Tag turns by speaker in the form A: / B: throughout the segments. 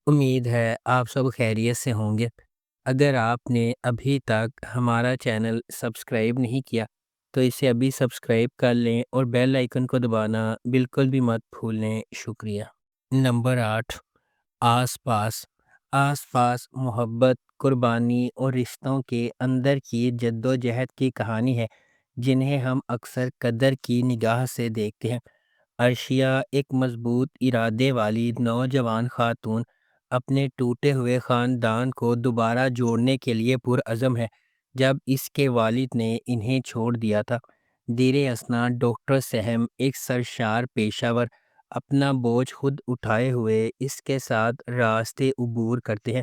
A: امید ہے آپ سب خیریت سے ہوں گے۔ اگر آپ نے ابھی تک ہمارا چینل سبسکرائب نہیں کیا تو اسے ابھی سبسکرائب کر لیں اور بیل آئیکن کو دبانا بالکل بھی مت بھولیں۔ شکریہ۔ نمبر 8، آس پاس۔ آس پاس محبت، قربانی اور رشتوں کے اندر کی جد و جہد کی کہانی ہے جنہیں ہم اکثر قدر کی نگاہ سے دیکھتے ہیں۔ عرشیہ ایک مضبوط ارادے والی نوجوان خاتون اپنے ٹوٹے ہوئے خاندان کو دوبارہ جوڑنے کے لیے پرعزم ہے۔ جب اس کے والد نے انہیں چھوڑ دیا تھا، دیر اثنا ڈاکٹر سہم ایک سرشار پیشہ ور اپنا بوجھ خود اٹھائے ہوئے اس کے ساتھ راستے عبور کرتے ہیں۔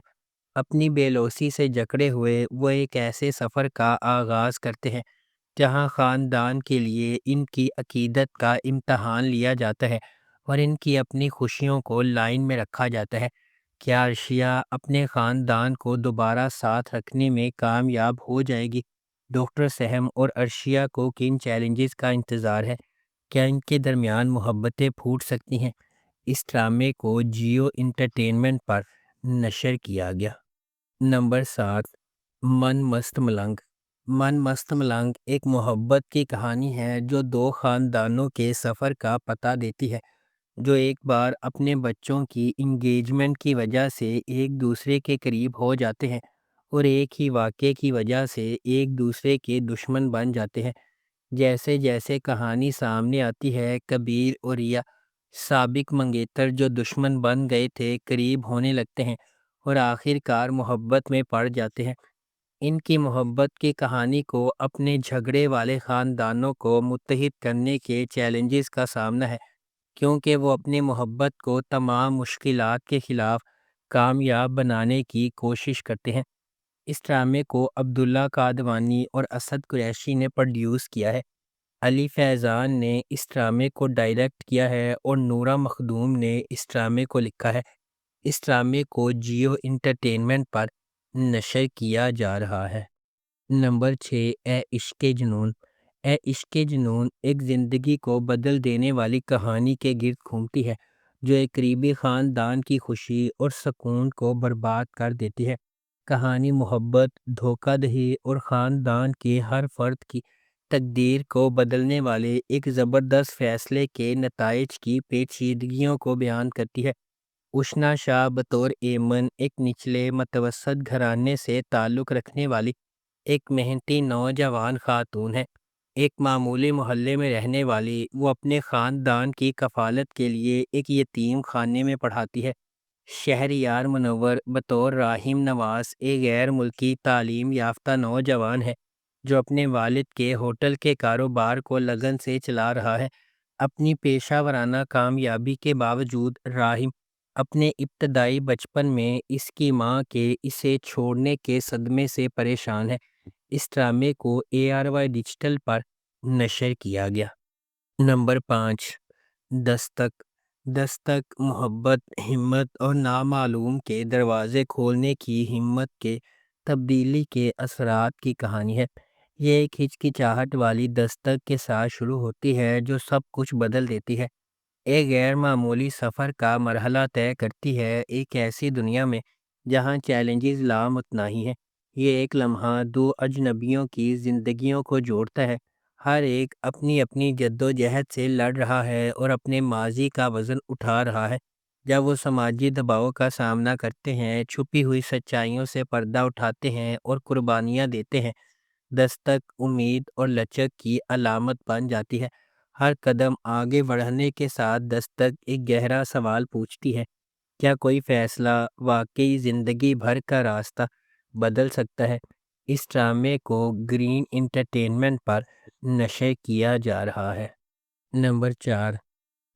A: اپنی بے لوثی سے جکڑے ہوئے وہ ایک ایسے سفر کا آغاز کرتے ہیں جہاں خاندان کے لیے ان کی عقیدت کا امتحان لیا جاتا ہے اور ان کی اپنی خوشیوں کو لائن میں رکھا جاتا ہے۔ کیا عرشیہ اپنے خاندان کو دوبارہ ساتھ رکھنے میں کامیاب ہو جائے گی؟ ڈاکٹر سہم اور عرشیہ کو کن چیلنجز کا انتظار ہے؟ کیا ان کے درمیان محبتیں پھوٹ سکتی ہیں؟ اس ڈرامے کو جیو انٹرٹینمنٹ پر نشر کیا گیا۔ نمبر 7، من مست ملنگ۔ من مست ملنگ ایک محبت کی کہانی ہے جو دو خاندانوں کے سفر کا پتہ دیتی ہے جو ایک بار اپنے بچوں کی انگیجمنٹ کی وجہ سے ایک دوسرے کے قریب ہو جاتے ہیں اور ایک ہی واقعے کی وجہ سے ایک دوسرے کے دشمن بن جاتے ہیں۔ جیسے جیسے کہانی سامنے آتی ہے، کبیر اور ریا، سابق منگیتر جو دشمن بن گئے تھے، قریب ہونے لگتے ہیں اور آخر کار محبت میں پڑ جاتے ہیں۔ ان کی محبت کی کہانی کو اپنے جھگڑے والے خاندانوں کو متحد کرنے کے چیلنجز کا سامنا ہے، کیونکہ وہ اپنی محبت کو تمام مشکلات کے خلاف کامیاب بنانے کی کوشش کرتے ہیں۔ اس ڈرامے کو عبداللہ قادوانی اور اسد قریشی نے پروڈیوس کیا ہے۔ علی فیضان نے اس ڈرامے کو ڈائریکٹ کیا ہے اور نورہ مخدوم نے اس ڈرامے کو لکھا ہے۔ اس ڈرامے کو جیو انٹرٹینمنٹ پر نشر کیا جا رہا ہے۔ نمبر 6، اے عشق جنون۔ اے عشق جنون ایک زندگی کو بدل دینے والی کہانی کے گرد گھومتی ہے جو ایک قریبی خاندان کی خوشی اور سکون کو برباد کر دیتی ہے۔ کہانی محبت، دھوکہ دہی اور خاندان کے ہر فرد کی تقدیر کو بدلنے والے ایک زبردست فیصلے کے نتائج کی پیچیدگیوں کو بیان کرتی ہے۔ اشنا شاہ بطور ایمن ایک نچلے متوسط گھرانے سے تعلق رکھنے والی ایک محنتی نوجوان خاتون ہے۔ ایک معمولی محلے میں رہنے والی وہ اپنے خاندان کی کفالت کے لیے ایک یتیم خانے میں پڑھاتی ہے۔ شہریار منور بطور راہم نواز ایک غیر ملکی تعلیم یافتہ نوجوان ہے جو اپنے والد کے ہوٹل کے کاروبار کو لگن سے چلا رہا ہے۔ اپنی پیشہ ورانہ کامیابی کے باوجود راہم اپنے ابتدائی بچپن میں اس کی ماں کے اسے چھوڑنے کے صدمے سے پریشان ہے۔ اس ڈرامے کو ARY ڈیجیٹل پر نشر کیا گیا۔ نمبر 5، دستک۔ دستک محبت، ہمت اور نامعلوم کے دروازے کھولنے کی ہمت کے تبدیلی کے اثرات کی کہانی ہے۔ یہ ایک ہچکچاہٹ والی دستک کے ساتھ شروع ہوتی ہے جو سب کچھ بدل دیتی ہے۔ ایک غیر معمولی سفر کا مرحلہ طے کرتی ہے ایک ایسی دنیا میں جہاں چیلنجز لامتناہی ہیں۔ یہ ایک لمحہ دو اجنبیوں کی زندگیوں کو جوڑتا ہے، ہر ایک اپنی اپنی جد و جہد سے لڑ رہا ہے اور اپنے ماضی کا وزن اٹھا رہا ہے۔ جب وہ سماجی دباؤ کا سامنا کرتے ہیں، چھپی ہوئی سچائیوں سے پردہ اٹھاتے ہیں اور قربانیاں دیتے ہیں، دستک امید اور لچک کی علامت بن جاتی ہے۔ ہر قدم آگے بڑھنے کے ساتھ دستک ایک گہرا سوال پوچھتی ہے، کیا کوئی فیصلہ واقعی زندگی بھر کا راستہ بدل سکتا ہے؟ اس ڈرامے کو گرین انٹرٹینمنٹ پر نشر کیا جا رہا ہے۔ نمبر 4،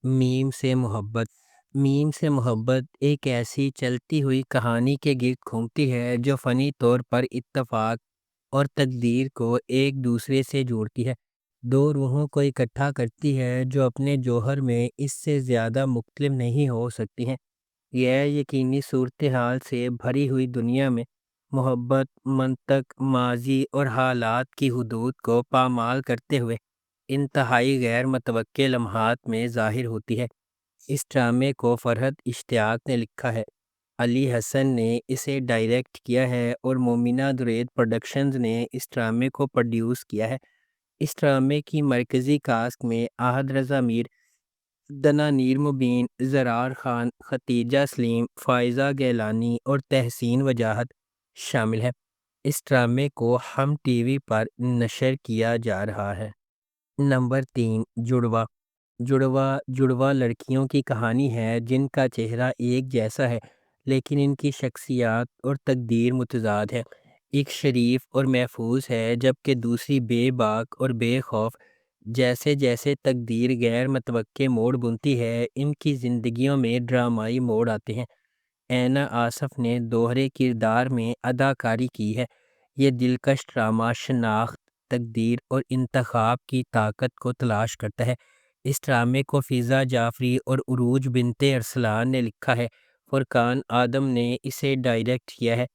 A: میم سے محبت۔ میم سے محبت ایک ایسی چلتی ہوئی کہانی کے گرد گھومتی ہے جو فنی طور پر اتفاق اور تقدیر کو ایک دوسرے سے جوڑتی ہے۔ دو روحوں کو اکٹھا کرتی ہے جو اپنے جوہر میں اس سے زیادہ مختلف نہیں ہو سکتی ہیں۔ یہ یقینی صورتحال سے بھری ہوئی دنیا میں محبت منطق، ماضی اور حالات کی حدود کو پامال کرتے ہوئے انتہائی غیر متوقع لمحات میں ظاہر ہوتی ہے۔ اس ڈرامے کو فرحت اشتیاق نے لکھا ہے علی حسن نے اسے ڈائریکٹ کیا ہے اور مومنہ درید پروڈکشنز نے اس ڈرامے کو پروڈیوس کیا ہے۔ اس ڈرامے کی مرکزی کاسٹ میں احد رضا میر، دنانیر مبین، زرار خان، ختیجہ سلیم، فائزہ گیلانی اور تحسین وجاہت شامل ہے۔ اس ڈرامے کو ہم ٹی وی پر نشر کیا جا رہا ہے۔ نمبر 3، جڑواں۔ جڑواں لڑکیوں کی کہانی ہے جن کا چہرہ ایک جیسا ہے لیکن ان کی شخصیات اور تقدیر متضاد ہے۔ ایک شریف اور محفوظ ہے جبکہ دوسری بے باک اور بے خوف۔ جیسے جیسے تقدیر غیر متوقع موڑ بنتی ہے، ان کی زندگیوں میں ڈرامائی موڑ آتے ہیں۔ اینا آصف نے دوہرے کردار میں اداکاری کی ہے۔ یہ دلکش ڈرامہ شناخت، تقدیر اور انتخاب کی طاقت کو تلاش کرتا ہے۔ اس ڈرامے کو فضا جعفری اور عروج بنت ارسلان نے لکھا ہے۔ فرقان آدم نے اسے ڈائریکٹ کیا ہے۔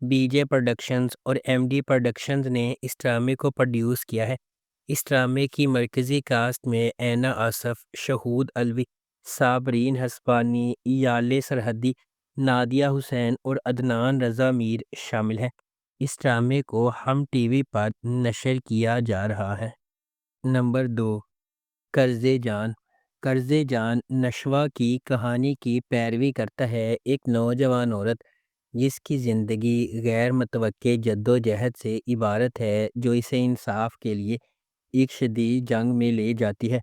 A: بی جے پروڈکشنز اور ایم ڈی پروڈکشنز نے اس ڈرامے کو پروڈیوس کیا ہے۔ اس ڈرامے کی مرکزی کاسٹ میں اینا آصف، شہود علوی، صابرین ہسپانی، یالے سرحدی، نادیہ حسین اور عدنان رضا میر شامل ہیں۔ اس ڈرامے کو ہم ٹی وی پر نشر کیا جا رہا ہے۔ نمبر 2، قرض جان۔ قرض جان نشوہ کی کہانی کی پیروی کرتا ہے۔ ایک نوجوان عورت جس کی زندگی غیر متوقع جدوجہد سے عبارت ہے جو اسے انصاف کے لیے ایک شدید جنگ میں لے جاتی ہے۔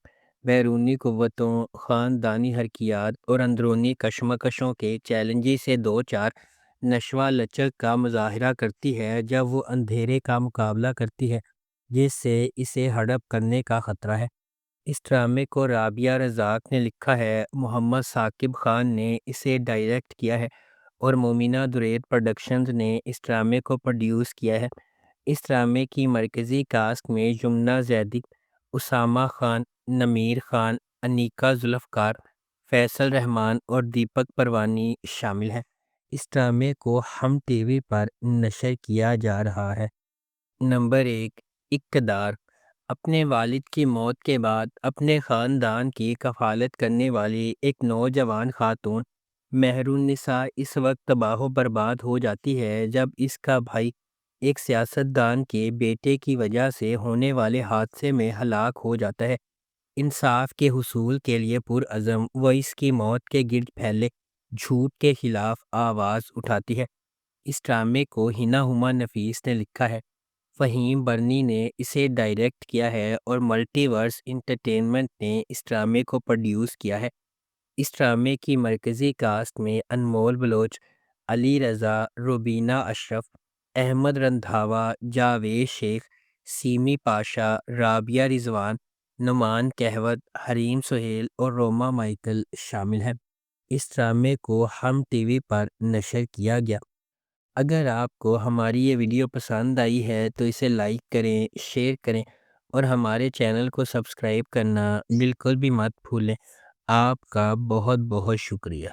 A: بیرونی قوتوں، خاندانی حرکیات اور اندرونی کشمکشوں کے چیلنجز سے دو چار نشوہ لچک کا مظاہرہ کرتی ہے جب وہ اندھیرے کا مقابلہ کرتی ہے جس سے اسے ہڑپ کرنے کا خطرہ ہے۔ اس ڈرامے کو رابعہ رزاق نے لکھا ہے۔ محمد ثاقب خان نے اسے ڈائریکٹ کیا ہے اور مومنہ درید پروڈکشنز نے اس ڈرامے کو پروڈیوس کیا ہے۔ اس ڈرامے کی مرکزی کاسٹ میں یمنہ زیدی، اسامہ خان، نمیر خان، انیکا ذوالفقار، فیصل رحمان اور دیپک پروانی شامل ہیں۔ اس ڈرامے کو ہم ٹی وی پر نشر کیا جا رہا ہے۔ نمبر 1، اقتدار۔ اپنے والد کی موت کے بعد اپنے خاندان کی کفالت کرنے والی ایک نوجوان خاتون مہر النساء اس وقت تباہ و برباد ہو جاتی ہے جب اس کا بھائی ایک سیاستدان کے بیٹے کی وجہ سے ہونے والے حادثے میں ہلاک ہو جاتا ہے۔ انصاف کے حصول کے لیے پرعزم وہ اس کی موت کے گرد پھیلے جھوٹ کے خلاف آواز اٹھاتی ہے۔ اس ڈرامے کو ہنا ہما نفیس نے لکھا ہے۔ فہیم برنی نے اسے ڈائریکٹ کیا ہے اور ملٹی ورس انٹرٹینمنٹ نے اس ڈرامے کو پروڈیوس کیا ہے۔ اس ڈرامے کی مرکزی کاسٹ میں انمول بلوچ، علی رضا، روبینہ اشرف، احمد رندھاوا، جاوید شیخ، سیمی پاشا، رابعہ رضوان، نعمان کہوت، حریم سہیل اور روما مائیکل شامل ہیں۔ اس ڈرامے کو ہم ٹی وی پر نشر کیا گیا۔ اگر آپ کو ہماری یہ ویڈیو پسند آئی ہے تو اسے لائک کریں، شیئر کریں اور ہمارے چینل کو سبسکرائب کرنا بالکل بھی مت بھولیں۔ آپ کا بہت بہت شکریہ۔